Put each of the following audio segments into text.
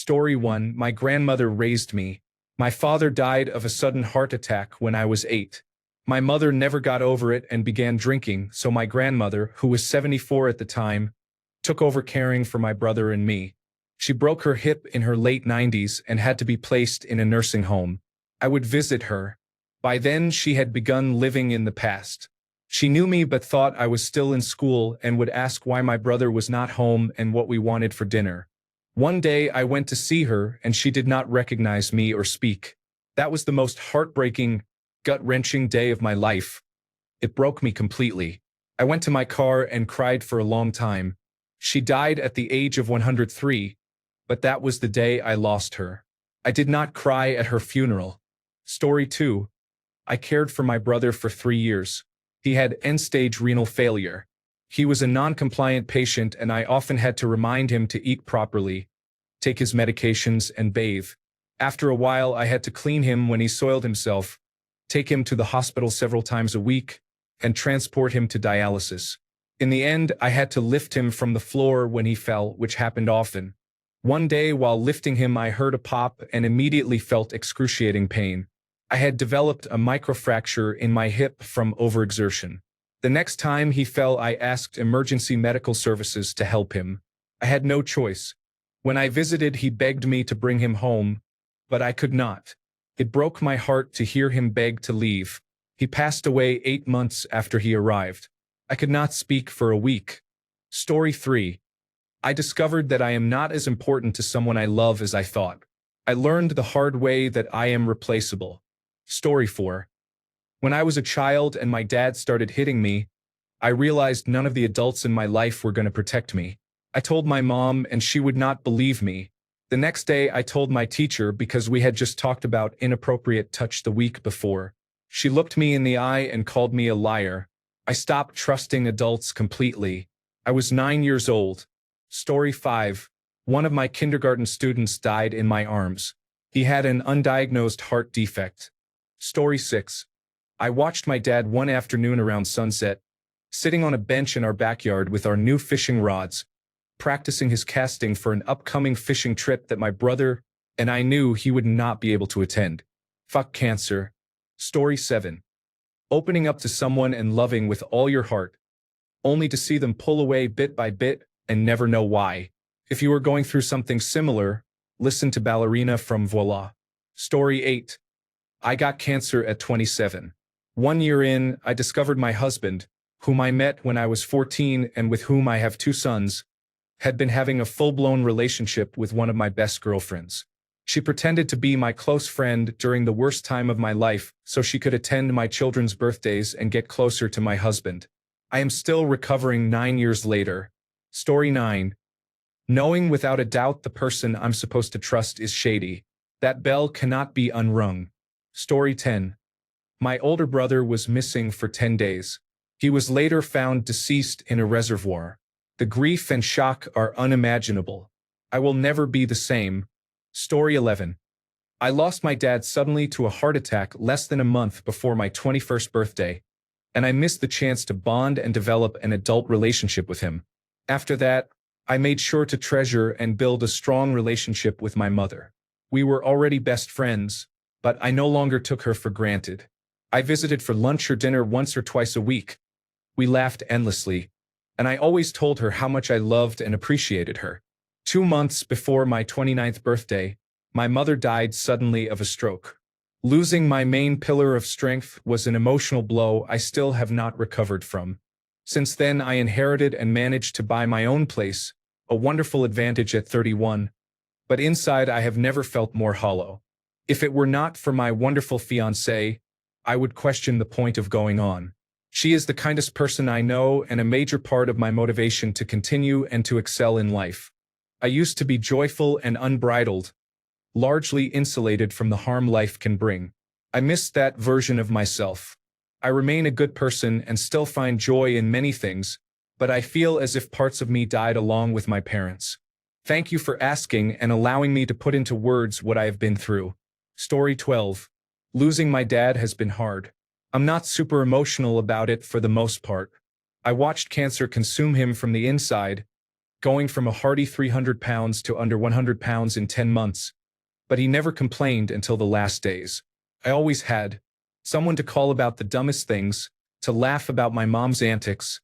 Story 1. My grandmother raised me. My father died of a sudden heart attack when I was 8. My mother never got over it and began drinking, so my grandmother, who was 74 at the time, took over caring for my brother and me. She broke her hip in her late 90s and had to be placed in a nursing home. I would visit her. By then, she had begun living in the past. She knew me but thought I was still in school and would ask why my brother was not home and what we wanted for dinner. One day I went to see her and she did not recognize me or speak. That was the most heartbreaking, gut-wrenching day of my life. It broke me completely. I went to my car and cried for a long time. She died at the age of 103, but that was the day I lost her. I did not cry at her funeral. Story 2. I cared for my brother for 3 years. He had end-stage renal failure. He was a non-compliant patient and I often had to remind him to eat properly, take his medications, and bathe. After a while, I had to clean him when he soiled himself, take him to the hospital several times a week, and transport him to dialysis. In the end, I had to lift him from the floor when he fell, which happened often. One day, while lifting him, I heard a pop and immediately felt excruciating pain. I had developed a microfracture in my hip from overexertion. The next time he fell, I asked emergency medical services to help him. I had no choice. When I visited, he begged me to bring him home, but I could not. It broke my heart to hear him beg to leave. He passed away 8 months after he arrived. I could not speak for a week. Story 3. I discovered that I am not as important to someone I love as I thought. I learned the hard way that I am replaceable. Story 4. When I was a child and my dad started hitting me, I realized none of the adults in my life were going to protect me. I told my mom and she would not believe me. The next day I told my teacher because we had just talked about inappropriate touch the week before. She looked me in the eye and called me a liar. I stopped trusting adults completely. I was 9 years old. Story 5. One of my kindergarten students died in my arms. He had an undiagnosed heart defect. Story 6. I watched my dad one afternoon around sunset, sitting on a bench in our backyard with our new fishing rods, practicing his casting for an upcoming fishing trip that my brother and I knew he would not be able to attend. Fuck cancer. Story 7. Opening up to someone and loving with all your heart, only to see them pull away bit by bit and never know why. If you are going through something similar, listen to Ballerina from Voila. Story 8. I got cancer at 27. 1 year in, I discovered my husband, whom I met when I was 14 and with whom I have 2 sons, had been having a full-blown relationship with one of my best girlfriends. She pretended to be my close friend during the worst time of my life so she could attend my children's birthdays and get closer to my husband. I am still recovering 9 years later. Story 9. Knowing without a doubt the person I'm supposed to trust is shady. That bell cannot be unrung. Story 10. My older brother was missing for 10 days. He was later found deceased in a reservoir. The grief and shock are unimaginable. I will never be the same. Story 11. I lost my dad suddenly to a heart attack less than a month before my 21st birthday, and I missed the chance to bond and develop an adult relationship with him. After that, I made sure to treasure and build a strong relationship with my mother. We were already best friends, but I no longer took her for granted. I visited for lunch or dinner once or twice a week. We laughed endlessly, and I always told her how much I loved and appreciated her. 2 months before my 29th birthday, my mother died suddenly of a stroke. Losing my main pillar of strength was an emotional blow I still have not recovered from. Since then, I inherited and managed to buy my own place, a wonderful advantage at 31, but inside I have never felt more hollow. If it were not for my wonderful fiancée, I would question the point of going on. She is the kindest person I know and a major part of my motivation to continue and to excel in life. I used to be joyful and unbridled, largely insulated from the harm life can bring. I miss that version of myself. I remain a good person and still find joy in many things, but I feel as if parts of me died along with my parents. Thank you for asking and allowing me to put into words what I have been through. Story 12. Losing my dad has been hard. I'm not super emotional about it for the most part. I watched cancer consume him from the inside, going from a hearty 300 pounds to under 100 pounds in 10 months, but he never complained until the last days. I always had someone to call about the dumbest things, to laugh about my mom's antics,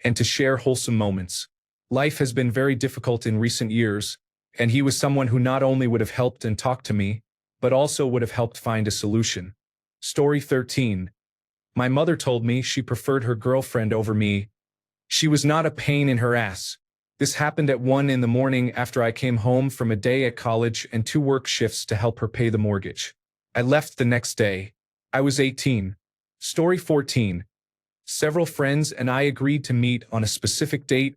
and to share wholesome moments. Life has been very difficult in recent years, and he was someone who not only would have helped and talked to me, but also would have helped find a solution. Story 13. My mother told me she preferred her girlfriend over me. She was not a pain in her ass. This happened at 1 in the morning after I came home from a day at college and 2 work shifts to help her pay the mortgage. I left the next day. I was 18. Story 14. Several friends and I agreed to meet on a specific date,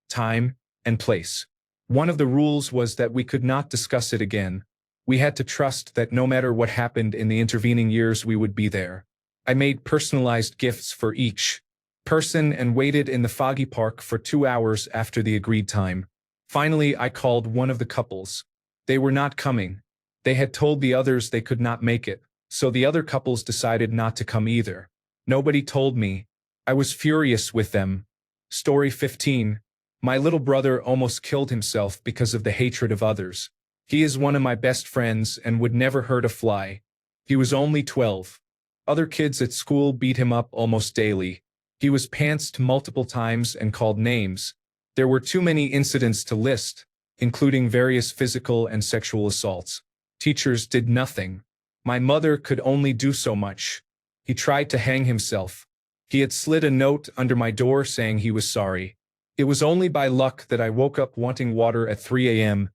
time, and place. One of the rules was that we could not discuss it again. We had to trust that no matter what happened in the intervening years, we would be there. I made personalized gifts for each person and waited in the foggy park for 2 hours after the agreed time. Finally, I called one of the couples. They were not coming. They had told the others they could not make it, so the other couples decided not to come either. Nobody told me. I was furious with them. Story 15. My little brother almost killed himself because of the hatred of others. He is one of my best friends and would never hurt a fly. He was only 12. Other kids at school beat him up almost daily. He was pantsed multiple times and called names. There were too many incidents to list, including various physical and sexual assaults. Teachers did nothing. My mother could only do so much. He tried to hang himself. He had slid a note under my door saying he was sorry. It was only by luck that I woke up wanting water at 3 a.m.,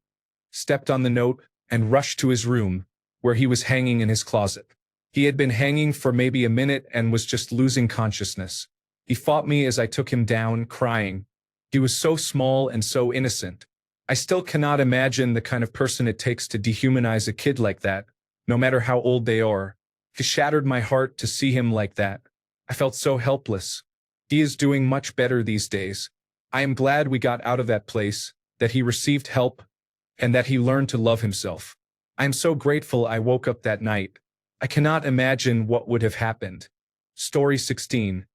stepped on the note, and rushed to his room, where he was hanging in his closet. He had been hanging for maybe a minute and was just losing consciousness. He fought me as I took him down, crying. He was so small and so innocent. I still cannot imagine the kind of person it takes to dehumanize a kid like that, no matter how old they are. It shattered my heart to see him like that. I felt so helpless. He is doing much better these days. I am glad we got out of that place, that he received help, and that he learned to love himself. I am so grateful I woke up that night. I cannot imagine what would have happened. Story 16.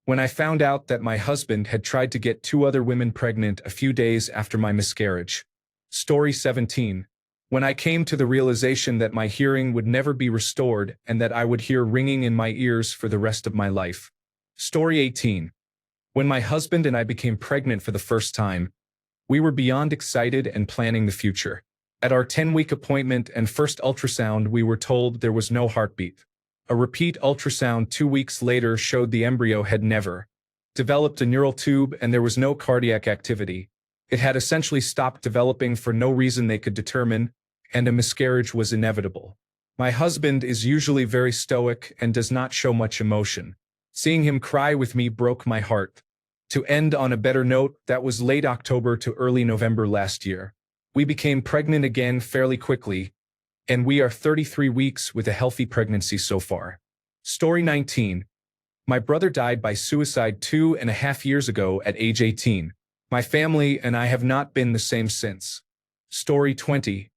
When I found out that my husband had tried to get 2 other women pregnant a few days after my miscarriage. Story 17. When I came to the realization that my hearing would never be restored and that I would hear ringing in my ears for the rest of my life. Story 18. When my husband and I became pregnant for the first time, we were beyond excited and planning the future. At our 10-week appointment and first ultrasound, we were told there was no heartbeat. A repeat ultrasound 2 weeks later showed the embryo had never developed a neural tube and there was no cardiac activity. It had essentially stopped developing for no reason they could determine, and a miscarriage was inevitable. My husband is usually very stoic and does not show much emotion. Seeing him cry with me broke my heart. To end on a better note, that was late October to early November last year. We became pregnant again fairly quickly, and we are 33 weeks with a healthy pregnancy so far. Story 19. My brother died by suicide 2.5 years ago at age 18. My family and I have not been the same since. Story 20.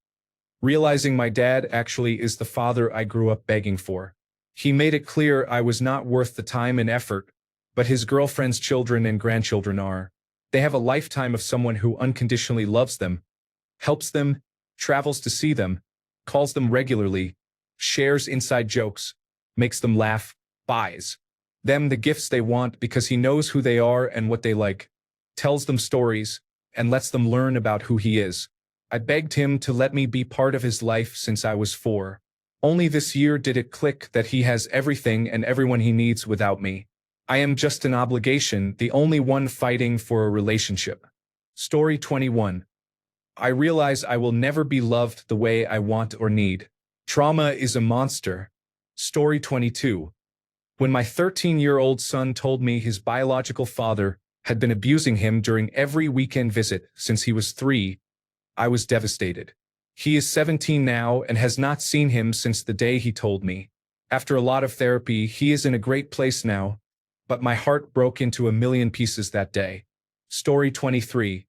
Realizing my dad actually is the father I grew up begging for. He made it clear I was not worth the time and effort, but his girlfriend's children and grandchildren are. They have a lifetime of someone who unconditionally loves them, helps them, travels to see them, calls them regularly, shares inside jokes, makes them laugh, buys them the gifts they want because he knows who they are and what they like, tells them stories, and lets them learn about who he is. I begged him to let me be part of his life since I was 4. Only this year did it click that he has everything and everyone he needs without me. I am just an obligation, the only one fighting for a relationship. Story 21. I realize I will never be loved the way I want or need. Trauma is a monster. Story 22. When my 13-year-old son told me his biological father had been abusing him during every weekend visit since he was 3, I was devastated. He is 17 now and has not seen him since the day he told me. After a lot of therapy, he is in a great place now, but my heart broke into a million pieces that day. Story 23.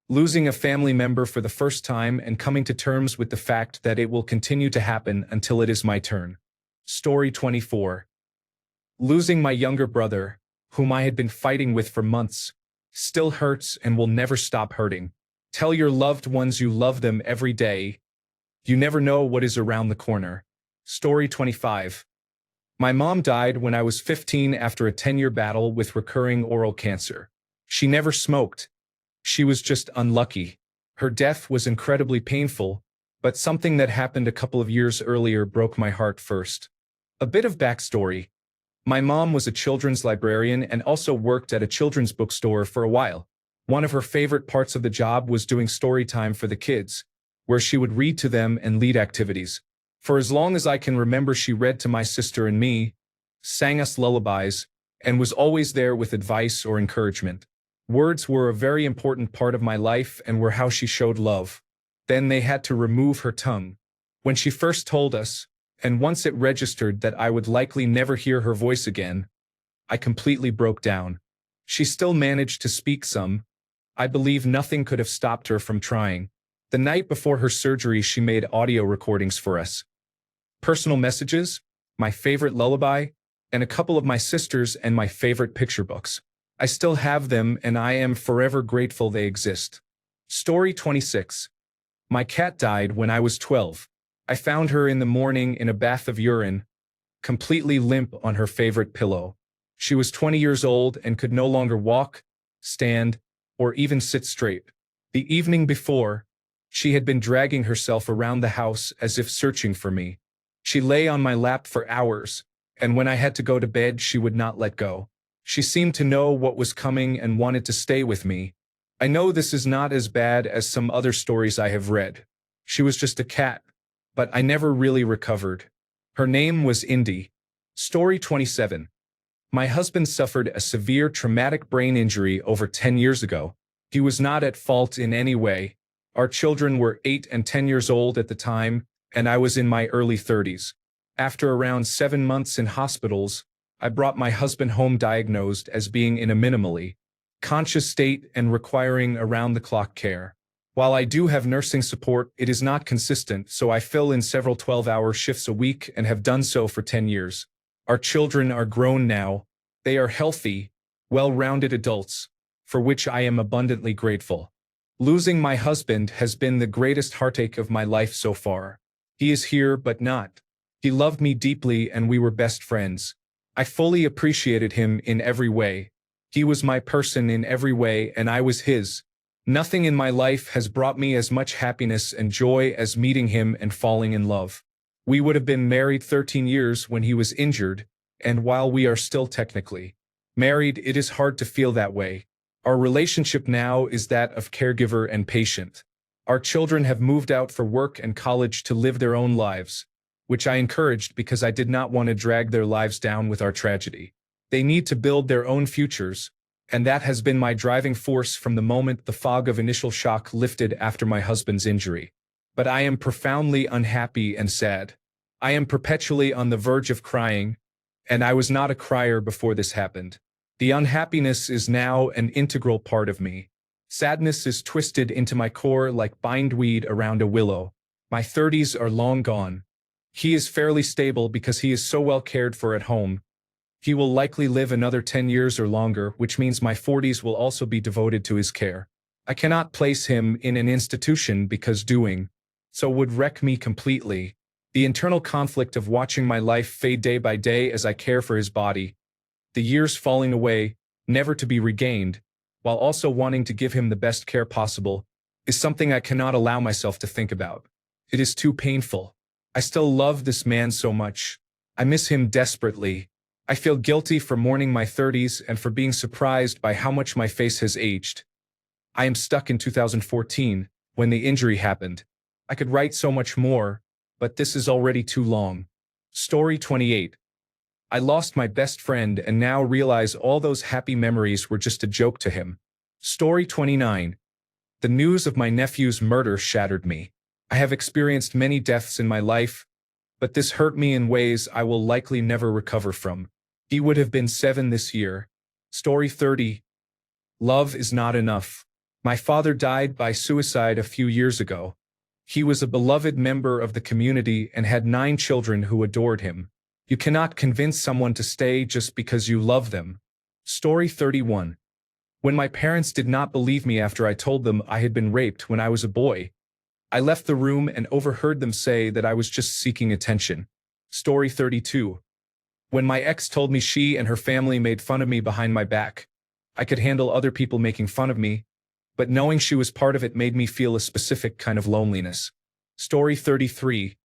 Losing a family member for the first time and coming to terms with the fact that it will continue to happen until it is my turn. Story 24. Losing my younger brother, whom I had been fighting with for months, still hurts and will never stop hurting. Tell your loved ones you love them every day. You never know what is around the corner. Story 25. My mom died when I was 15 after a 10-year battle with recurring oral cancer. She never smoked. She was just unlucky. Her death was incredibly painful, but something that happened a couple of years earlier broke my heart first. A bit of backstory. My mom was a children's librarian and also worked at a children's bookstore for a while. One of her favorite parts of the job was doing story time for the kids, where she would read to them and lead activities. For as long as I can remember, she read to my sister and me, sang us lullabies, and was always there with advice or encouragement. Words were a very important part of my life and were how she showed love. Then they had to remove her tongue. When she first told us, and once it registered that I would likely never hear her voice again, I completely broke down. She still managed to speak some. I believe nothing could have stopped her from trying. The night before her surgery, she made audio recordings for us. Personal messages, my favorite lullaby, and a couple of my sisters and my favorite picture books. I still have them and I am forever grateful they exist. Story 26. My cat died when I was 12. I found her in the morning in a bath of urine, completely limp on her favorite pillow. She was 20 years old and could no longer walk, stand, or even sit straight. The evening before, she had been dragging herself around the house as if searching for me. She lay on my lap for hours, and when I had to go to bed, she would not let go. She seemed to know what was coming and wanted to stay with me. I know this is not as bad as some other stories I have read. She was just a cat, but I never really recovered. Her name was Indy. Story 27. My husband suffered a severe traumatic brain injury over 10 years ago. He was not at fault in any way. Our children were 8 and 10 years old at the time, and I was in my early 30s. After around 7 months in hospitals, I brought my husband home diagnosed as being in a minimally conscious state and requiring around-the-clock care. While I do have nursing support, it is not consistent, so I fill in several 12-hour shifts a week and have done so for 10 years. Our children are grown now. They are healthy, well-rounded adults, for which I am abundantly grateful. Losing my husband has been the greatest heartache of my life so far. He is here but not. He loved me deeply and we were best friends. I fully appreciated him in every way. He was my person in every way and I was his. Nothing in my life has brought me as much happiness and joy as meeting him and falling in love. We would have been married 13 years when he was injured, and while we are still technically married, it is hard to feel that way. Our relationship now is that of caregiver and patient. Our children have moved out for work and college to live their own lives, which I encouraged because I did not want to drag their lives down with our tragedy. They need to build their own futures, and that has been my driving force from the moment the fog of initial shock lifted after my husband's injury. But I am profoundly unhappy and sad. I am perpetually on the verge of crying, and I was not a crier before this happened. The unhappiness is now an integral part of me. Sadness is twisted into my core like bindweed around a willow. My 30s are long gone. He is fairly stable because he is so well cared for at home. He will likely live another 10 years or longer, which means my 40s will also be devoted to his care. I cannot place him in an institution because doing so would wreck me completely. The internal conflict of watching my life fade day by day as I care for his body, the years falling away, never to be regained, while also wanting to give him the best care possible, is something I cannot allow myself to think about. It is too painful. I still love this man so much. I miss him desperately. I feel guilty for mourning my 30s and for being surprised by how much my face has aged. I am stuck in 2014, when the injury happened. I could write so much more, but this is already too long. Story 28. I lost my best friend and now realize all those happy memories were just a joke to him. Story 29. The news of my nephew's murder shattered me. I have experienced many deaths in my life, but this hurt me in ways I will likely never recover from. He would have been 7 this year. Story 30. Love is not enough. My father died by suicide a few years ago. He was a beloved member of the community and had 9 children who adored him. You cannot convince someone to stay just because you love them. Story 31. When my parents did not believe me after I told them I had been raped when I was a boy, I left the room and overheard them say that I was just seeking attention. Story 32. When my ex told me she and her family made fun of me behind my back, I could handle other people making fun of me, but knowing she was part of it made me feel a specific kind of loneliness. Story 33.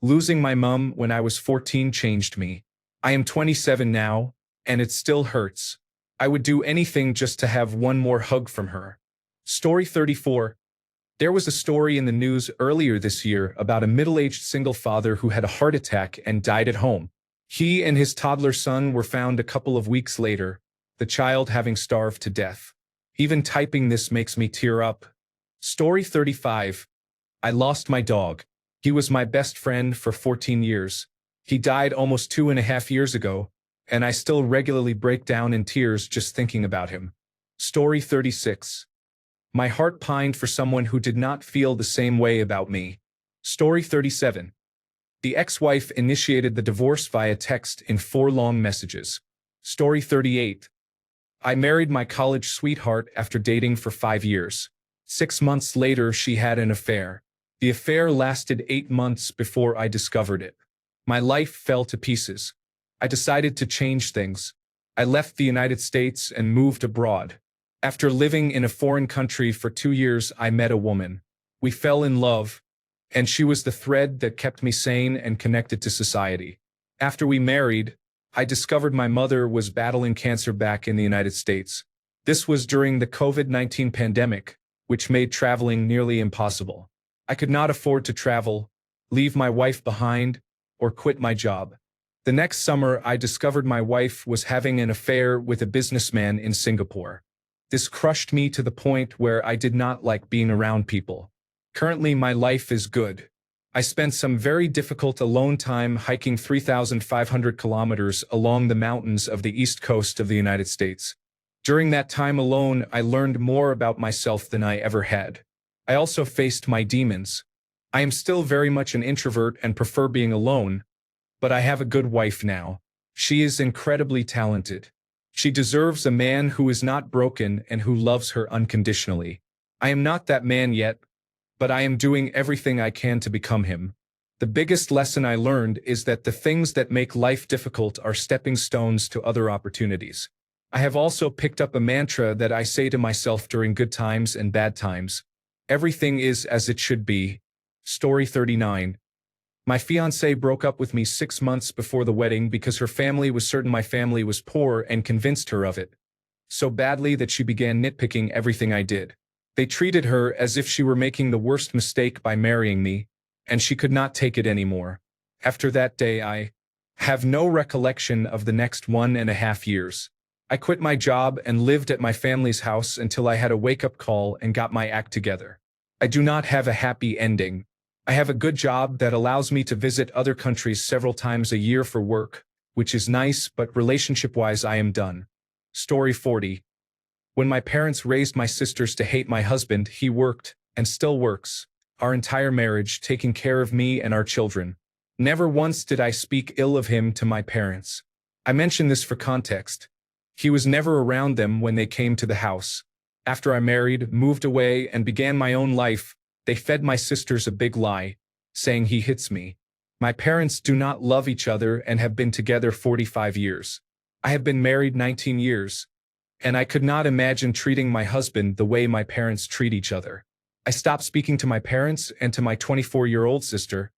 Losing my mom when I was 14 changed me. I am 27 now, and it still hurts. I would do anything just to have one more hug from her. Story 34. There was a story in the news earlier this year about a middle-aged single father who had a heart attack and died at home. He and his toddler son were found a couple of weeks later, the child having starved to death. Even typing this makes me tear up. Story 35. I lost my dog. He was my best friend for 14 years. He died almost 2.5 years ago, and I still regularly break down in tears just thinking about him. Story 36. My heart pined for someone who did not feel the same way about me. Story 37. The ex-wife initiated the divorce via text in 4 long messages. Story 38. I married my college sweetheart after dating for 5 years. 6 months later, she had an affair. The affair lasted 8 months before I discovered it. My life fell to pieces. I decided to change things. I left the United States and moved abroad. After living in a foreign country for 2 years, I met a woman. We fell in love, and she was the thread that kept me sane and connected to society. After we married, I discovered my mother was battling cancer back in the United States. This was during the COVID-19 pandemic, which made traveling nearly impossible. I could not afford to travel, leave my wife behind, or quit my job. The next summer, I discovered my wife was having an affair with a businessman in Singapore. This crushed me to the point where I did not like being around people. Currently, my life is good. I spent some very difficult alone time hiking 3,500 kilometers along the mountains of the east coast of the United States. During that time alone, I learned more about myself than I ever had. I also faced my demons. I am still very much an introvert and prefer being alone, but I have a good wife now. She is incredibly talented. She deserves a man who is not broken and who loves her unconditionally. I am not that man yet, but I am doing everything I can to become him. The biggest lesson I learned is that the things that make life difficult are stepping stones to other opportunities. I have also picked up a mantra that I say to myself during good times and bad times. Everything is as it should be. Story 39. My fiancée broke up with me 6 months before the wedding because her family was certain my family was poor and convinced her of it. So badly that she began nitpicking everything I did. They treated her as if she were making the worst mistake by marrying me, and she could not take it anymore. After that day, I have no recollection of the next 1.5 years. I quit my job and lived at my family's house until I had a wake-up call and got my act together. I do not have a happy ending. I have a good job that allows me to visit other countries several times a year for work, which is nice, but relationship-wise I am done. Story 40. When my parents raised my sisters to hate my husband, he worked, and still works, our entire marriage, taking care of me and our children. Never once did I speak ill of him to my parents. I mention this for context. He was never around them when they came to the house. After I married, moved away, and began my own life, they fed my sisters a big lie, saying he hits me. My parents do not love each other and have been together 45 years. I have been married 19 years, and I could not imagine treating my husband the way my parents treat each other. I stopped speaking to my parents and to my 24-year-old sister,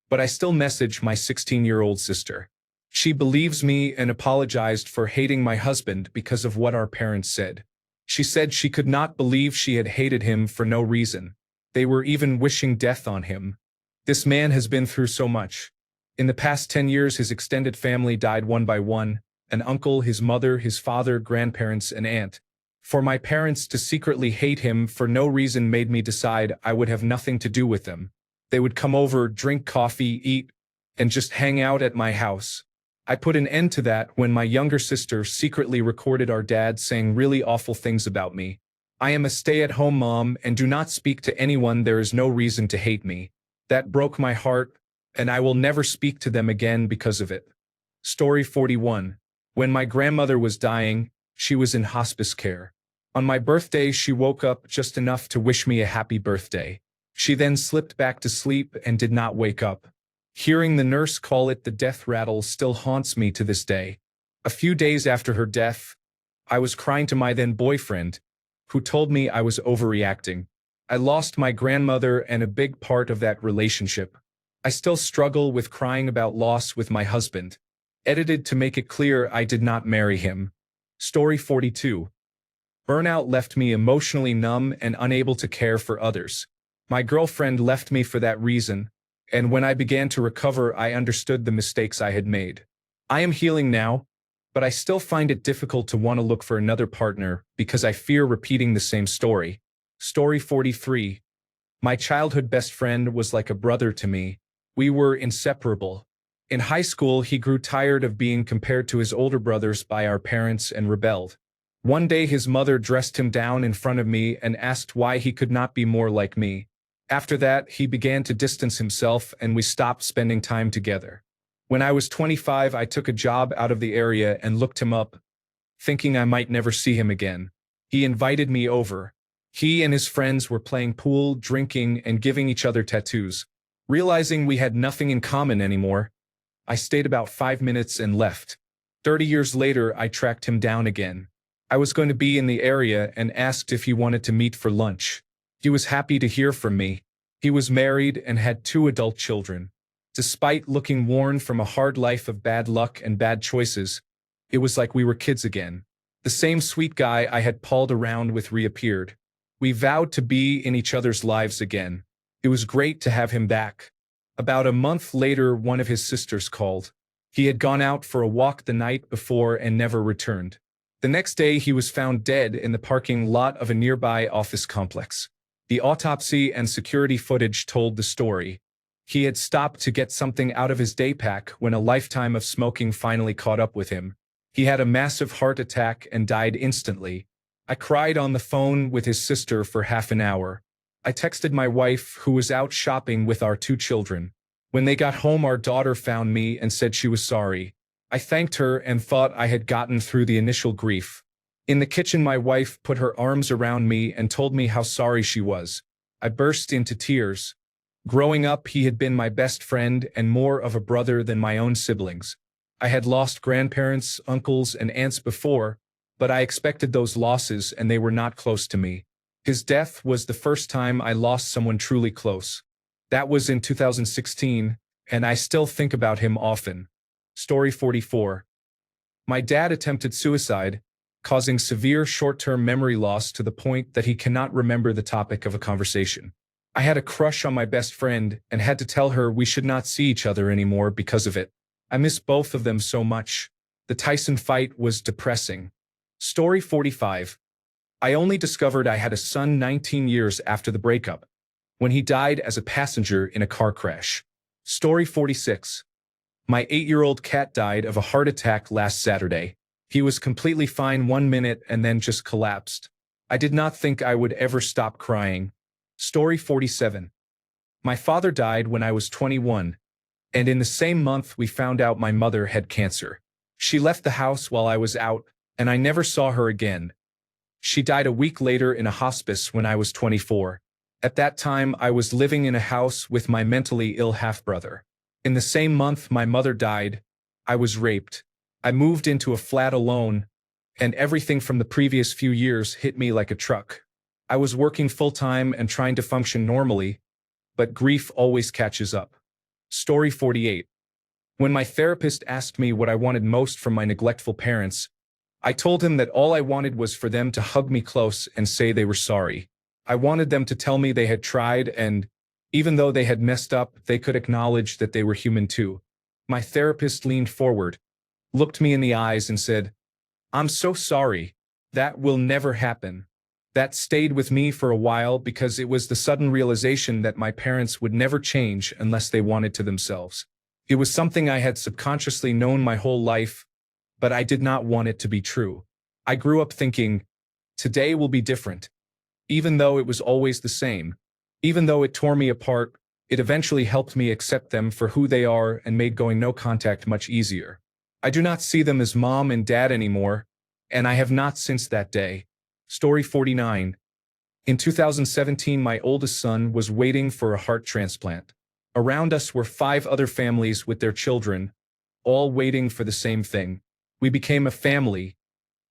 but I still message my 16-year-old sister. She believes me and apologized for hating my husband because of what our parents said. She said she could not believe she had hated him for no reason. They were even wishing death on him. This man has been through so much. In the past 10 years, his extended family died one by one, an uncle, his mother, his father, grandparents, and aunt. For my parents to secretly hate him for no reason made me decide I would have nothing to do with them. They would come over, drink coffee, eat, and just hang out at my house. I put an end to that when my younger sister secretly recorded our dad saying really awful things about me. I am a stay-at-home mom and do not speak to anyone. There is no reason to hate me. That broke my heart, and I will never speak to them again because of it. Story 41. When my grandmother was dying, she was in hospice care. On my birthday, she woke up just enough to wish me a happy birthday. She then slipped back to sleep and did not wake up. Hearing the nurse call it the death rattle still haunts me to this day. A few days after her death, I was crying to my then boyfriend, who told me I was overreacting. I lost my grandmother and a big part of that relationship. I still struggle with crying about loss with my husband. Edited to make it clear I did not marry him. Story 42. Burnout left me emotionally numb and unable to care for others. My girlfriend left me for that reason, and when I began to recover, I understood the mistakes I had made. I am healing now, but I still find it difficult to want to look for another partner because I fear repeating the same story. Story 43. My childhood best friend was like a brother to me. We were inseparable. In high school, he grew tired of being compared to his older brothers by our parents and rebelled. One day his mother dressed him down in front of me and asked why he could not be more like me. After that, he began to distance himself and we stopped spending time together. When I was 25, I took a job out of the area and looked him up, thinking I might never see him again. He invited me over. He and his friends were playing pool, drinking, and giving each other tattoos. Realizing we had nothing in common anymore, I stayed about 5 minutes and left. 30 years later, I tracked him down again. I was going to be in the area and asked if he wanted to meet for lunch. He was happy to hear from me. He was married and had 2 adult children. Despite looking worn from a hard life of bad luck and bad choices, it was like we were kids again. The same sweet guy I had palled around with reappeared. We vowed to be in each other's lives again. It was great to have him back. About a month later, one of his sisters called. He had gone out for a walk the night before and never returned. The next day, he was found dead in the parking lot of a nearby office complex. The autopsy and security footage told the story. He had stopped to get something out of his day pack when a lifetime of smoking finally caught up with him. He had a massive heart attack and died instantly. I cried on the phone with his sister for half an hour. I texted my wife, who was out shopping with our 2 children. When they got home, our daughter found me and said she was sorry. I thanked her and thought I had gotten through the initial grief. In the kitchen, my wife put her arms around me and told me how sorry she was. I burst into tears. Growing up, he had been my best friend and more of a brother than my own siblings. I had lost grandparents, uncles, and aunts before, but I expected those losses and they were not close to me. His death was the first time I lost someone truly close. That was in 2016, and I still think about him often. Story 44. My dad attempted suicide, causing severe short-term memory loss to the point that he cannot remember the topic of a conversation. I had a crush on my best friend and had to tell her we should not see each other anymore because of it. I miss both of them so much. The Tyson fight was depressing. Story 45. I only discovered I had a son 19 years after the breakup, when he died as a passenger in a car crash. Story 46. My 8-year-old cat died of a heart attack last Saturday. He was completely fine 1 minute and then just collapsed. I did not think I would ever stop crying. Story 47. My father died when I was 21, and in the same month we found out my mother had cancer. She left the house while I was out, and I never saw her again. She died a week later in a hospice when I was 24. At that time, I was living in a house with my mentally ill half-brother. In the same month my mother died, I was raped. I moved into a flat alone, and everything from the previous few years hit me like a truck. I was working full-time and trying to function normally, but grief always catches up. Story 48. When my therapist asked me what I wanted most from my neglectful parents, I told him that all I wanted was for them to hug me close and say they were sorry. I wanted them to tell me they had tried and, even though they had messed up, they could acknowledge that they were human too. My therapist leaned forward, looked me in the eyes and said, "I'm so sorry. That will never happen." That stayed with me for a while because it was the sudden realization that my parents would never change unless they wanted to themselves. It was something I had subconsciously known my whole life, but I did not want it to be true. I grew up thinking, today will be different. Even though it was always the same. Even though it tore me apart, it eventually helped me accept them for who they are and made going no contact much easier. I do not see them as mom and dad anymore, and I have not since that day. Story 49. In 2017, my oldest son was waiting for a heart transplant. Around us were 5 other families with their children, all waiting for the same thing. We became a family,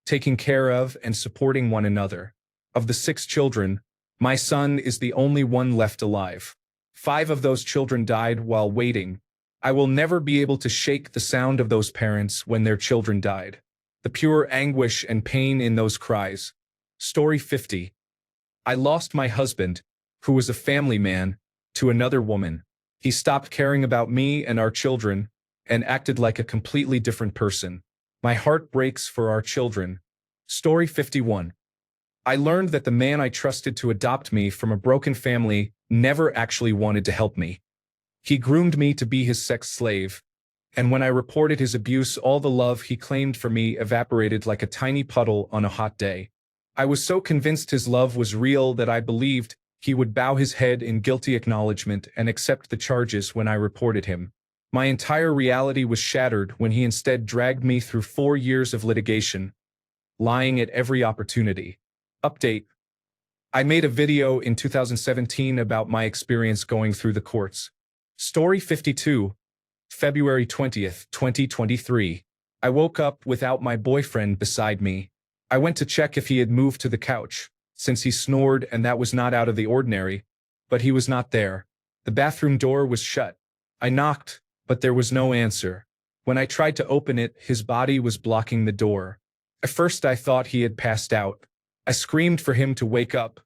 taking care of and supporting one another. Of the 6 children, my son is the only one left alive. 5 of those children died while waiting. I will never be able to shake the sound of those parents when their children died. The pure anguish and pain in those cries. Story 50. I lost my husband, who was a family man, to another woman. He stopped caring about me and our children and acted like a completely different person. My heart breaks for our children. Story 51. I learned that the man I trusted to adopt me from a broken family never actually wanted to help me. He groomed me to be his sex slave, and when I reported his abuse, all the love he claimed for me evaporated like a tiny puddle on a hot day. I was so convinced his love was real that I believed he would bow his head in guilty acknowledgement and accept the charges when I reported him. My entire reality was shattered when he instead dragged me through 4 years of litigation, lying at every opportunity. Update. I made a video in 2017 about my experience going through the courts. Story 52. February 20th, 2023. I woke up without my boyfriend beside me. I went to check if he had moved to the couch, since he snored and that was not out of the ordinary, but he was not there. The bathroom door was shut. I knocked, but there was no answer. When I tried to open it, his body was blocking the door. At first I thought he had passed out. I screamed for him to wake up,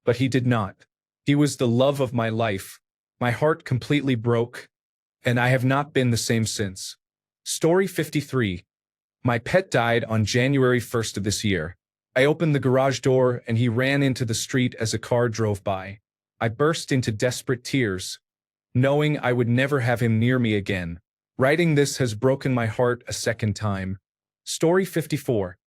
but he did not. He was the love of my life. My heart completely broke, and I have not been the same since. Story 53. My pet died on January 1st of this year. I opened the garage door and he ran into the street as a car drove by. I burst into desperate tears, knowing I would never have him near me again. Writing this has broken my heart a second time. Story 54.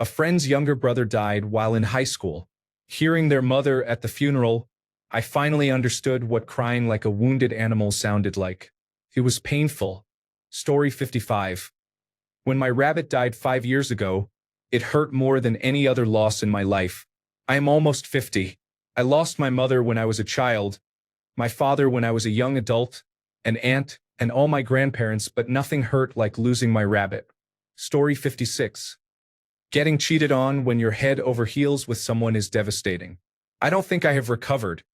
A friend's younger brother died while in high school. Hearing their mother at the funeral, I finally understood what crying like a wounded animal sounded like. It was painful. Story 55. When my rabbit died 5 years ago, it hurt more than any other loss in my life. I am almost 50. I lost my mother when I was a child, my father when I was a young adult, an aunt, and all my grandparents, but nothing hurt like losing my rabbit. Story 56. Getting cheated on when you're head over heels with someone is devastating. I don't think I have recovered.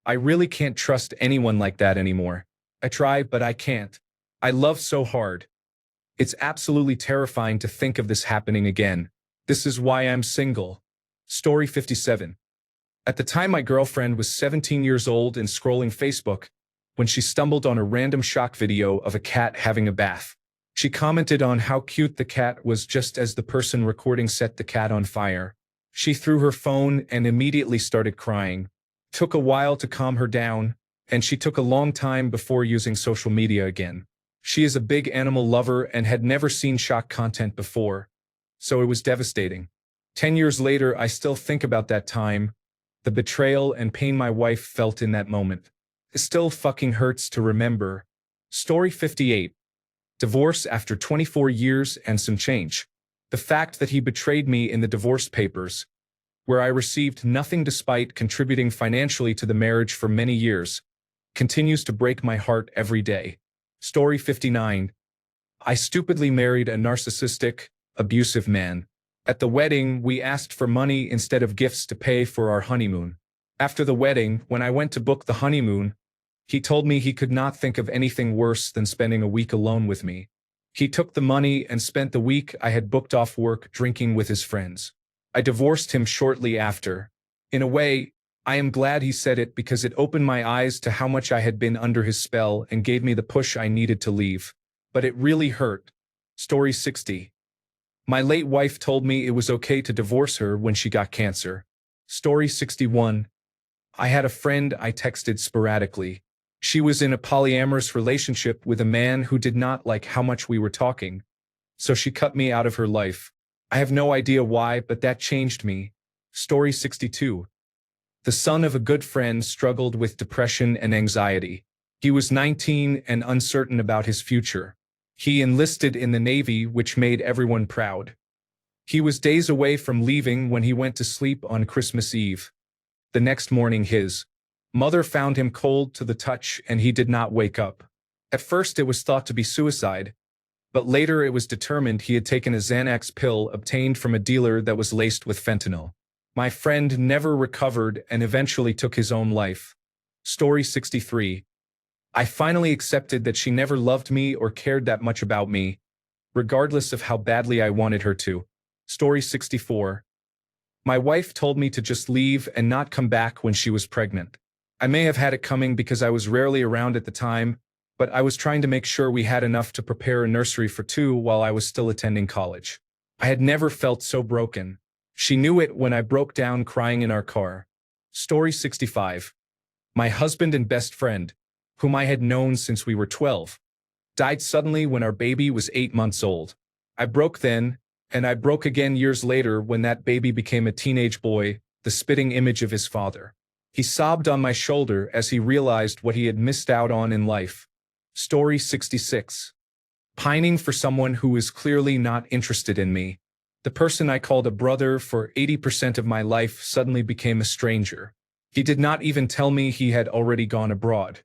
I really can't trust anyone like that anymore. I try, but I can't. I love so hard. It's absolutely terrifying to think of this happening again. This is why I'm single. Story 57. At the time, my girlfriend was 17 years old and scrolling Facebook when she stumbled on a random shock video of a cat having a bath. She commented on how cute the cat was just as the person recording set the cat on fire. She threw her phone and immediately started crying. Took a while to calm her down, and she took a long time before using social media again. She is a big animal lover and had never seen shock content before, so it was devastating. 10 years later, I still think about that time, the betrayal and pain my wife felt in that moment. It still fucking hurts to remember. Story 58. Divorce after 24 years and some change. The fact that he betrayed me in the divorce papers, where I received nothing despite contributing financially to the marriage for many years, continues to break my heart every day. Story 59. I stupidly married a narcissistic, abusive man. At the wedding, we asked for money instead of gifts to pay for our honeymoon. After the wedding, when I went to book the honeymoon, he told me he could not think of anything worse than spending a week alone with me. He took the money and spent the week I had booked off work drinking with his friends. I divorced him shortly after. In a way, I am glad he said it because it opened my eyes to how much I had been under his spell and gave me the push I needed to leave. But it really hurt. Story 60. My late wife told me it was okay to divorce her when she got cancer. Story 61. I had a friend I texted sporadically. She was in a polyamorous relationship with a man who did not like how much we were talking, so she cut me out of her life. I have no idea why, but that changed me. Story 62. The son of a good friend struggled with depression and anxiety. He was 19 and uncertain about his future. He enlisted in the Navy, which made everyone proud. He was days away from leaving when he went to sleep on Christmas Eve. The next morning his mother found him cold to the touch and he did not wake up. At first it was thought to be suicide, but later it was determined he had taken a Xanax pill obtained from a dealer that was laced with fentanyl. My friend never recovered and eventually took his own life. Story 63. I finally accepted that she never loved me or cared that much about me, regardless of how badly I wanted her to. Story 64. My wife told me to just leave and not come back when she was pregnant. I may have had it coming because I was rarely around at the time, but I was trying to make sure we had enough to prepare a nursery for two while I was still attending college. I had never felt so broken. She knew it when I broke down crying in our car. Story 65. My husband and best friend, whom I had known since we were 12, died suddenly when our baby was 8 months old. I broke then, and I broke again years later when that baby became a teenage boy, the spitting image of his father. He sobbed on my shoulder as he realized what he had missed out on in life. Story 66. Pining for someone who is clearly not interested in me. The person I called a brother for 80% of my life suddenly became a stranger. He did not even tell me he had already gone abroad.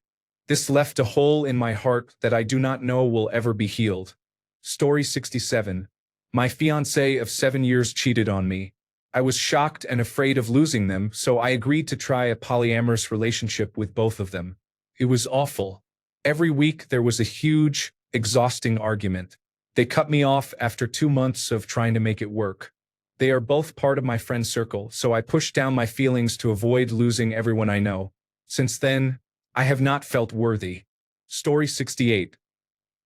This left a hole in my heart that I do not know will ever be healed. Story 67. My fiancé of 7 years cheated on me. I was shocked and afraid of losing them, so I agreed to try a polyamorous relationship with both of them. It was awful. Every week there was a huge, exhausting argument. They cut me off after 2 months of trying to make it work. They are both part of my friend circle, so I pushed down my feelings to avoid losing everyone I know. Since then, I have not felt worthy. Story 68.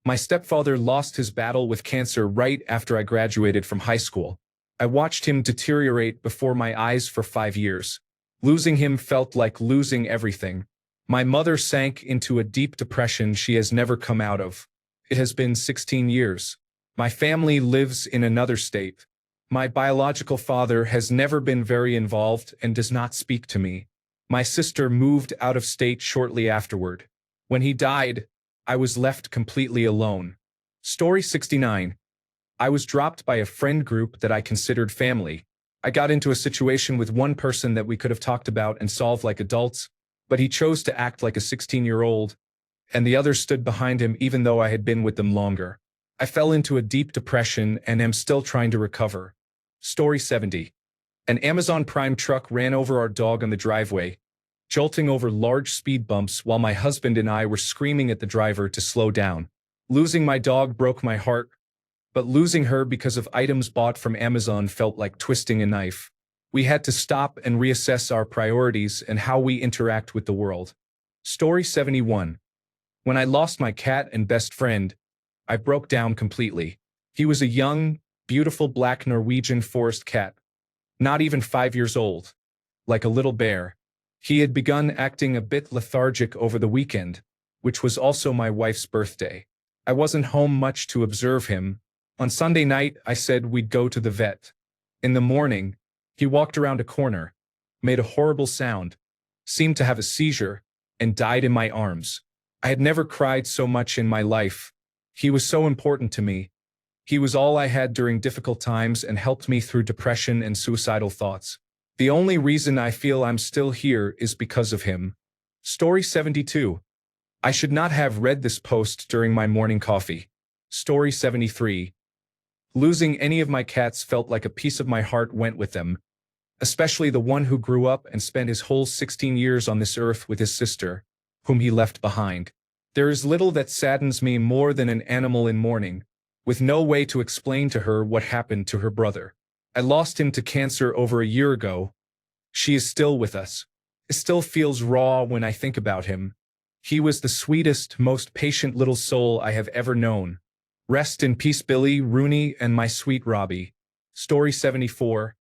My stepfather lost his battle with cancer right after I graduated from high school. I watched him deteriorate before my eyes for 5 years. Losing him felt like losing everything. My mother sank into a deep depression she has never come out of. It has been 16 years. My family lives in another state. My biological father has never been very involved and does not speak to me. My sister moved out of state shortly afterward. When he died, I was left completely alone. Story 69. I was dropped by a friend group that I considered family. I got into a situation with one person that we could have talked about and solved like adults, but he chose to act like a 16-year-old, and the others stood behind him even though I had been with them longer. I fell into a deep depression and am still trying to recover. Story 70. An Amazon Prime truck ran over our dog on the driveway, jolting over large speed bumps while my husband and I were screaming at the driver to slow down. Losing my dog broke my heart, but losing her because of items bought from Amazon felt like twisting a knife. We had to stop and reassess our priorities and how we interact with the world. Story 71. When I lost my cat and best friend, I broke down completely. He was a young, beautiful black Norwegian forest cat, not even 5 years old, like a little bear. He had begun acting a bit lethargic over the weekend, which was also my wife's birthday. I wasn't home much to observe him. On Sunday night, I said we'd go to the vet. In the morning, he walked around a corner, made a horrible sound, seemed to have a seizure, and died in my arms. I had never cried so much in my life. He was so important to me. He was all I had during difficult times and helped me through depression and suicidal thoughts. The only reason I feel I'm still here is because of him. Story 72. I should not have read this post during my morning coffee. Story 73. Losing any of my cats felt like a piece of my heart went with them, especially the one who grew up and spent his whole 16 years on this earth with his sister, whom he left behind. There is little that saddens me more than an animal in mourning, with no way to explain to her what happened to her brother. I lost him to cancer over a year ago. She is still with us. It still feels raw when I think about him. He was the sweetest, most patient little soul I have ever known. Rest in peace, Billy, Rooney, and my sweet Robbie. Story 74.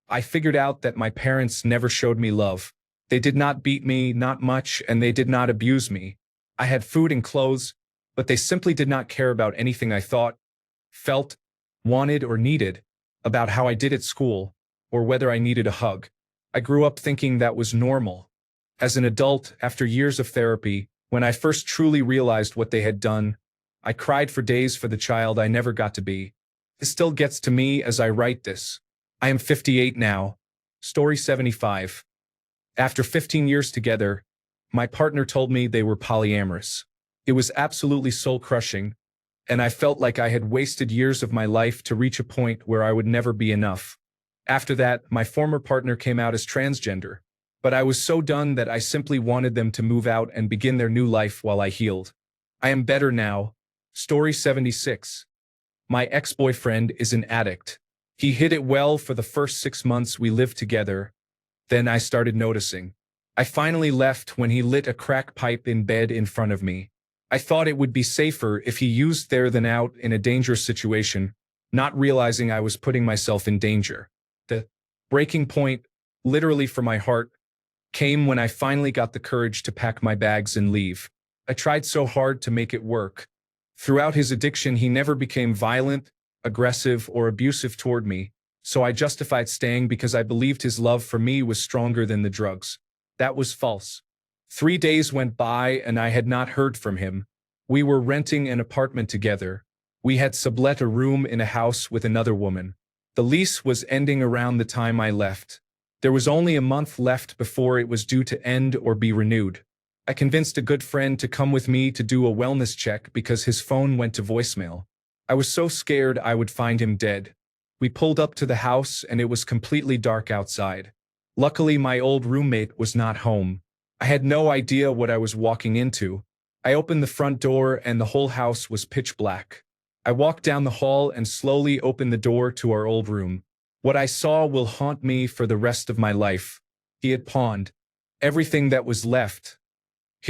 I figured out that my parents never showed me love. They did not beat me, not much, and they did not abuse me. I had food and clothes, but they simply did not care about anything I thought, felt, wanted, or needed, about how I did at school, or whether I needed a hug. I grew up thinking that was normal. As an adult, after years of therapy, when I first truly realized what they had done, I cried for days for the child I never got to be. It still gets to me as I write this. I am 58 now. Story 75. After 15 years together, my partner told me they were polyamorous. It was absolutely soul-crushing, and I felt like I had wasted years of my life to reach a point where I would never be enough. After that, my former partner came out as transgender, but I was so done that I simply wanted them to move out and begin their new life while I healed. I am better now. Story 76. My ex-boyfriend is an addict. He hid it well for the first 6 months we lived together. Then I started noticing. I finally left when he lit a crack pipe in bed in front of me. I thought it would be safer if he used there than out in a dangerous situation, not realizing I was putting myself in danger. The breaking point, literally for my heart, came when I finally got the courage to pack my bags and leave. I tried so hard to make it work. Throughout his addiction, he never became violent, aggressive, or abusive toward me, so I justified staying because I believed his love for me was stronger than the drugs. That was false. 3 days went by and I had not heard from him. We were renting an apartment together. We had sublet a room in a house with another woman. The lease was ending around the time I left. There was only a month left before it was due to end or be renewed. I convinced a good friend to come with me to do a wellness check because his phone went to voicemail. I was so scared I would find him dead. We pulled up to the house and it was completely dark outside. Luckily, my old roommate was not home. I had no idea what I was walking into. I opened the front door and the whole house was pitch black. I walked down the hall and slowly opened the door to our old room. What I saw will haunt me for the rest of my life. He had pawned everything that was left.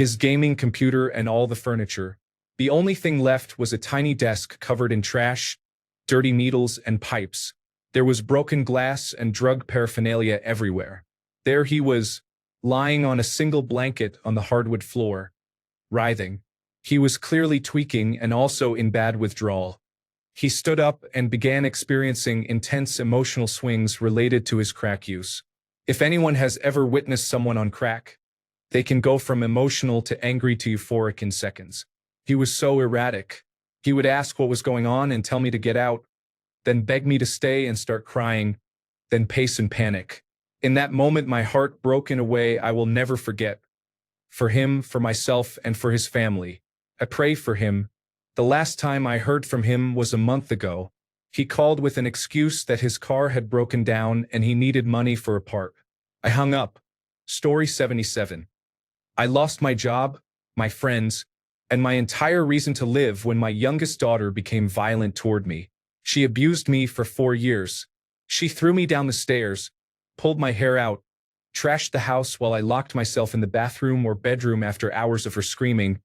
His gaming computer and all the furniture. The only thing left was a tiny desk covered in trash, dirty needles, and pipes. There was broken glass and drug paraphernalia everywhere. There he was, lying on a single blanket on the hardwood floor, writhing. He was clearly tweaking and also in bad withdrawal. He stood up and began experiencing intense emotional swings related to his crack use. If anyone has ever witnessed someone on crack, they can go from emotional to angry to euphoric in seconds. He was so erratic. He would ask what was going on and tell me to get out, then beg me to stay and start crying, then pace and panic. In that moment, my heart broke in a way I will never forget. For him, for myself, and for his family. I pray for him. The last time I heard from him was a month ago. He called with an excuse that his car had broken down and he needed money for a part. I hung up. Story 77. I lost my job, my friends, and my entire reason to live when my youngest daughter became violent toward me. She abused me for 4 years. She threw me down the stairs, pulled my hair out, trashed the house while I locked myself in the bathroom or bedroom after hours of her screaming,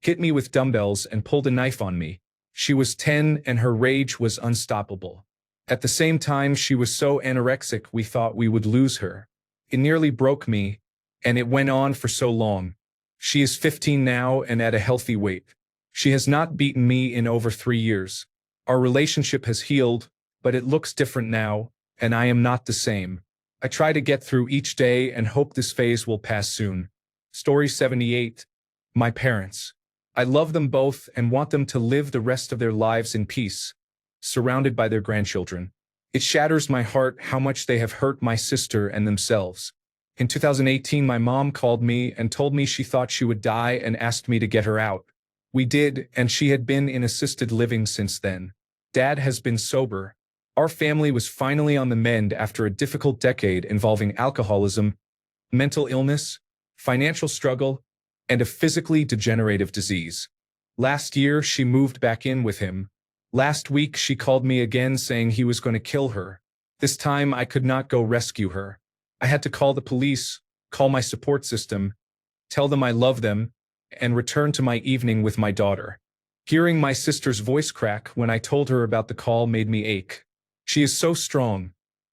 hit me with dumbbells and pulled a knife on me. She was 10 and her rage was unstoppable. At the same time, she was so anorexic we thought we would lose her. It nearly broke me, and it went on for so long. She is 15 now and at a healthy weight. She has not beaten me in over 3 years. Our relationship has healed, but it looks different now, and I am not the same. I try to get through each day and hope this phase will pass soon. Story 78. My parents. I love them both and want them to live the rest of their lives in peace, surrounded by their grandchildren. It shatters my heart how much they have hurt my sister and themselves. In 2018, my mom called me and told me she thought she would die and asked me to get her out. We did, and she had been in assisted living since then. Dad has been sober. Our family was finally on the mend after a difficult decade involving alcoholism, mental illness, financial struggle, and a physically degenerative disease. Last year, she moved back in with him. Last week, she called me again saying he was going to kill her. This time, I could not go rescue her. I had to call the police, call my support system, tell them I love them, and return to my evening with my daughter. Hearing my sister's voice crack when I told her about the call made me ache. She is so strong,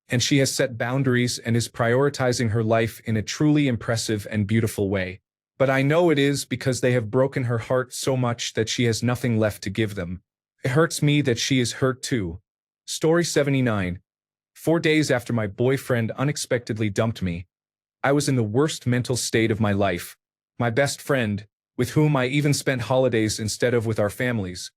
and she has set boundaries and is prioritizing her life in a truly impressive and beautiful way. But I know it is because they have broken her heart so much that she has nothing left to give them. It hurts me that she is hurt too. Story 79. 4 days after my boyfriend unexpectedly dumped me, I was in the worst mental state of my life. My best friend, with whom I even spent holidays instead of with our families,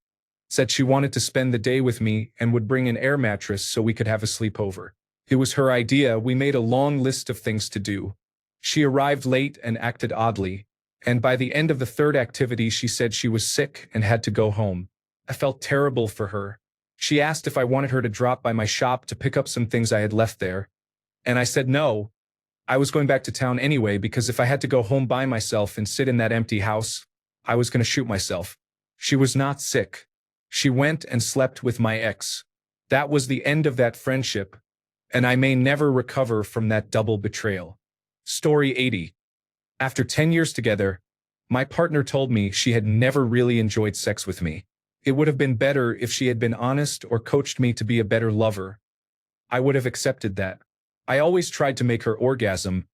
Said she wanted to spend the day with me and would bring an air mattress so we could have a sleepover. It was her idea. We made a long list of things to do. She arrived late and acted oddly, and by the end of the third activity she said she was sick and had to go home. I felt terrible for her. She asked if I wanted her to drop by my shop to pick up some things I had left there, and I said no. I was going back to town anyway because if I had to go home by myself and sit in that empty house, I was going to shoot myself. She was not sick. She went and slept with my ex. That was the end of that friendship, and I may never recover from that double betrayal. Story 80. After 10 years together, my partner told me she had never really enjoyed sex with me. It would have been better if she had been honest or coached me to be a better lover. I would have accepted that. I always tried to make her orgasm,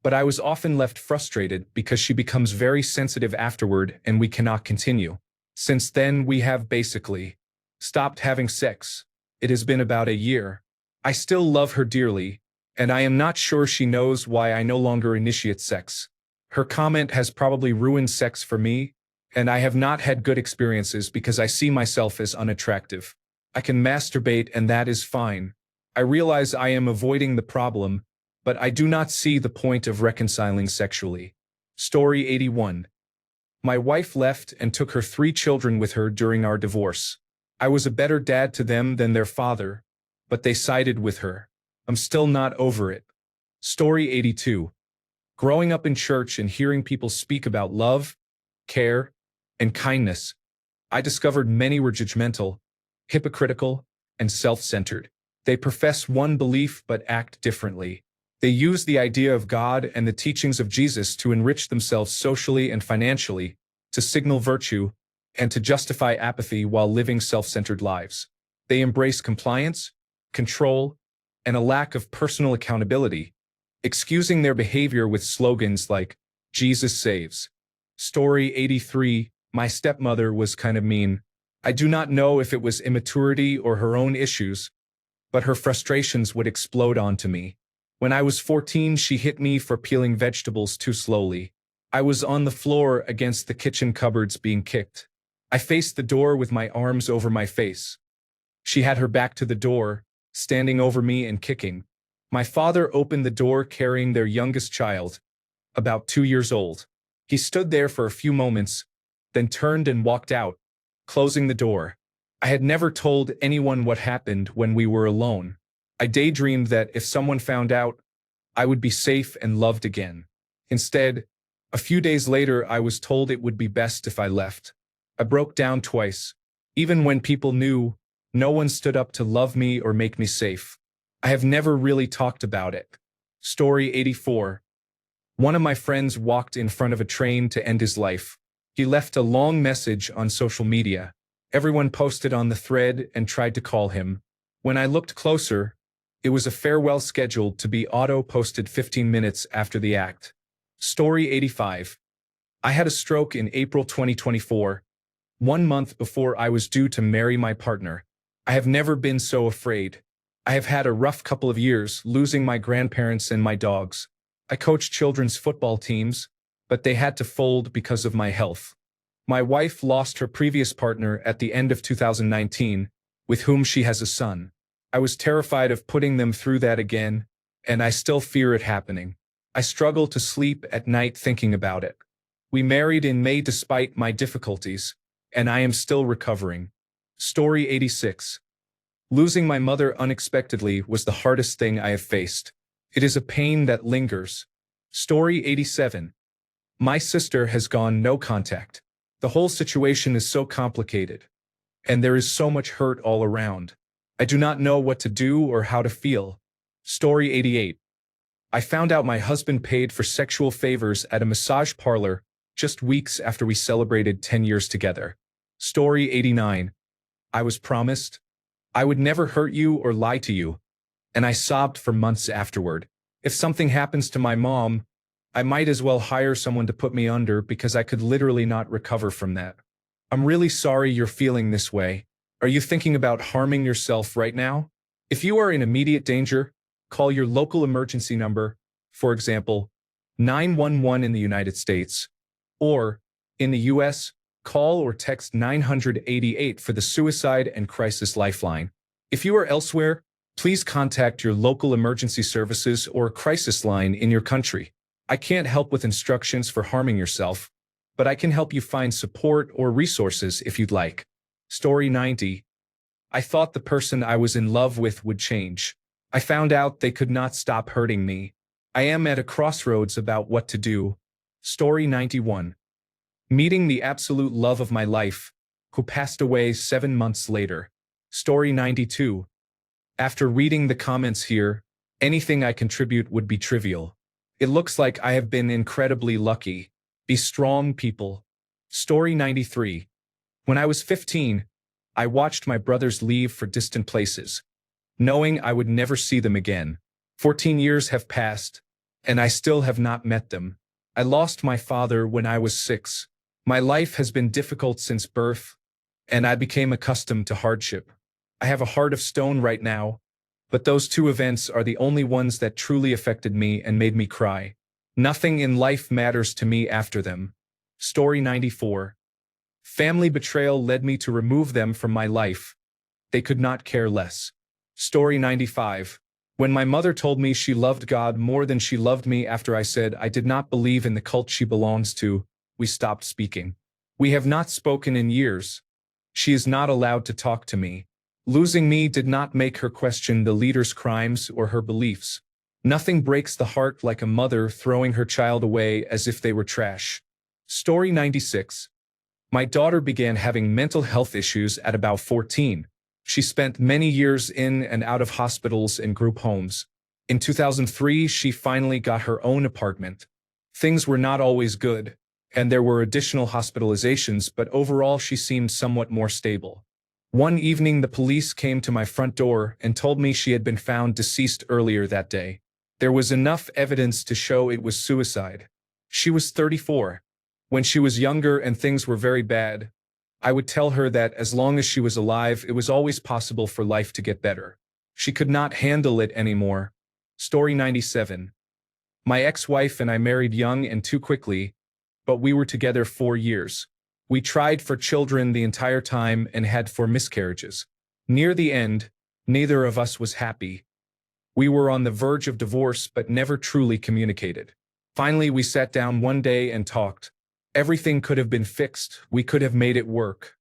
but I was often left frustrated because she becomes very sensitive afterward and we cannot continue. Since then, we have basically stopped having sex. It has been about a year. I still love her dearly, and I am not sure she knows why I no longer initiate sex. Her comment has probably ruined sex for me, and I have not had good experiences because I see myself as unattractive. I can masturbate and that is fine. I realize I am avoiding the problem, but I do not see the point of reconciling sexually. Story 81. My wife left and took her 3 children with her during our divorce. I was a better dad to them than their father, but they sided with her. I'm still not over it. Story 82. Growing up in church and hearing people speak about love, care, and kindness, I discovered many were judgmental, hypocritical, and self-centered. They profess one belief but act differently. They use the idea of God and the teachings of Jesus to enrich themselves socially and financially, to signal virtue, and to justify apathy while living self-centered lives. They embrace compliance, control, and a lack of personal accountability, excusing their behavior with slogans like, "Jesus saves." Story 83. My stepmother was kind of mean. I do not know if it was immaturity or her own issues, but her frustrations would explode onto me. When I was 14, she hit me for peeling vegetables too slowly. I was on the floor against the kitchen cupboards being kicked. I faced the door with my arms over my face. She had her back to the door, standing over me and kicking. My father opened the door carrying their youngest child, about 2 years old. He stood there for a few moments, then turned and walked out, closing the door. I had never told anyone what happened when we were alone. I daydreamed that if someone found out, I would be safe and loved again. Instead, a few days later, I was told it would be best if I left. I broke down twice. Even when people knew, no one stood up to love me or make me safe. I have never really talked about it. Story 84. One of my friends walked in front of a train to end his life. He left a long message on social media. Everyone posted on the thread and tried to call him. When I looked closer, it was a farewell scheduled to be auto-posted 15 minutes after the act. Story 85. I had a stroke in April 2024, 1 month before I was due to marry my partner. I have never been so afraid. I have had a rough couple of years, losing my grandparents and my dogs. I coached children's football teams, but they had to fold because of my health. My wife lost her previous partner at the end of 2019, with whom she has a son. I was terrified of putting them through that again, and I still fear it happening. I struggle to sleep at night thinking about it. We married in May despite my difficulties, and I am still recovering. Story 86. Losing my mother unexpectedly was the hardest thing I have faced. It is a pain that lingers. Story 87. My sister has gone no contact. The whole situation is so complicated, and there is so much hurt all around. I do not know what to do or how to feel. Story 88. I found out my husband paid for sexual favors at a massage parlor just weeks after we celebrated 10 years together. Story 89. I was promised I would never hurt you or lie to you, and I sobbed for months afterward. If something happens to my mom, I might as well hire someone to put me under because I could literally not recover from that. I'm really sorry you're feeling this way. Are you thinking about harming yourself right now? If you are in immediate danger, call your local emergency number, for example, 911 in the United States, or, in the US, call or text 988 for the Suicide and Crisis Lifeline. If you are elsewhere, please contact your local emergency services or crisis line in your country. I can't help with instructions for harming yourself, but I can help you find support or resources if you'd like. Story 90. I thought the person I was in love with would change. I found out they could not stop hurting me. I am at a crossroads about what to do. Story 91. Meeting the absolute love of my life, who passed away 7 months later. Story 92. After reading the comments here, anything I contribute would be trivial. It looks like I have been incredibly lucky. Be strong, people. Story 93. When I was 15, I watched my brothers leave for distant places, knowing I would never see them again. 14 years have passed, and I still have not met them. I lost my father when I was 6. My life has been difficult since birth, and I became accustomed to hardship. I have a heart of stone right now, but those 2 events are the only ones that truly affected me and made me cry. Nothing in life matters to me after them. Story 94. Family betrayal led me to remove them from my life. They could not care less. Story 95. When my mother told me she loved God more than she loved me after I said I did not believe in the cult she belongs to, we stopped speaking. We have not spoken in years. She is not allowed to talk to me. Losing me did not make her question the leader's crimes or her beliefs. Nothing breaks the heart like a mother throwing her child away as if they were trash. Story 96. My daughter began having mental health issues at about 14. She spent many years in and out of hospitals and group homes. In 2003, she finally got her own apartment. Things were not always good, and there were additional hospitalizations, but overall she seemed somewhat more stable. One evening, the police came to my front door and told me she had been found deceased earlier that day. There was enough evidence to show it was suicide. She was 34. When she was younger and things were very bad, I would tell her that as long as she was alive, it was always possible for life to get better. She could not handle it anymore. Story 97. My ex-wife and I married young and too quickly, but we were together 4 years. We tried for children the entire time and had 4 miscarriages. Near the end, neither of us was happy. We were on the verge of divorce but never truly communicated. Finally, we sat down one day and talked. Everything could have been fixed. We could have made it work.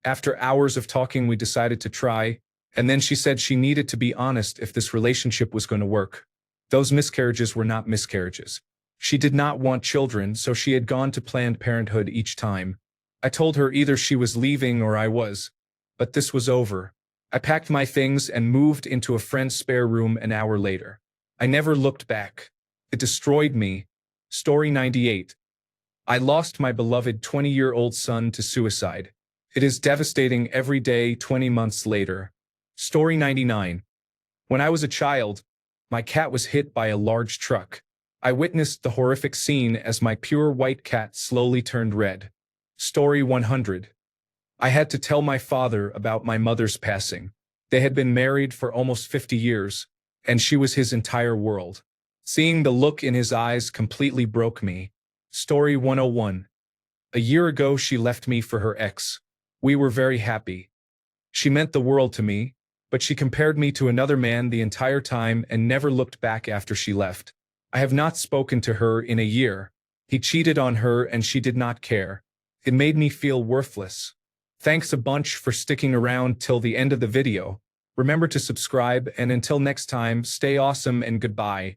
After hours of talking, we decided to try, and then she said she needed to be honest if this relationship was going to work. Those miscarriages were not miscarriages. She did not want children, so she had gone to Planned Parenthood each time. I told her either she was leaving or I was, but this was over. I packed my things and moved into a friend's spare room an hour later. I never looked back. It destroyed me. Story 98. I lost my beloved 20-year-old son to suicide. It is devastating every day 20 months later. Story 99. When I was a child, my cat was hit by a large truck. I witnessed the horrific scene as my pure white cat slowly turned red. Story 100. I had to tell my father about my mother's passing. They had been married for almost 50 years, and she was his entire world. Seeing the look in his eyes completely broke me. Story 101. A year ago, she left me for her ex. We were very happy. She meant the world to me, but she compared me to another man the entire time and never looked back after she left. I have not spoken to her in a year. He cheated on her and she did not care. It made me feel worthless. Thanks a bunch for sticking around till the end of the video. Remember to subscribe, and until next time, stay awesome and goodbye.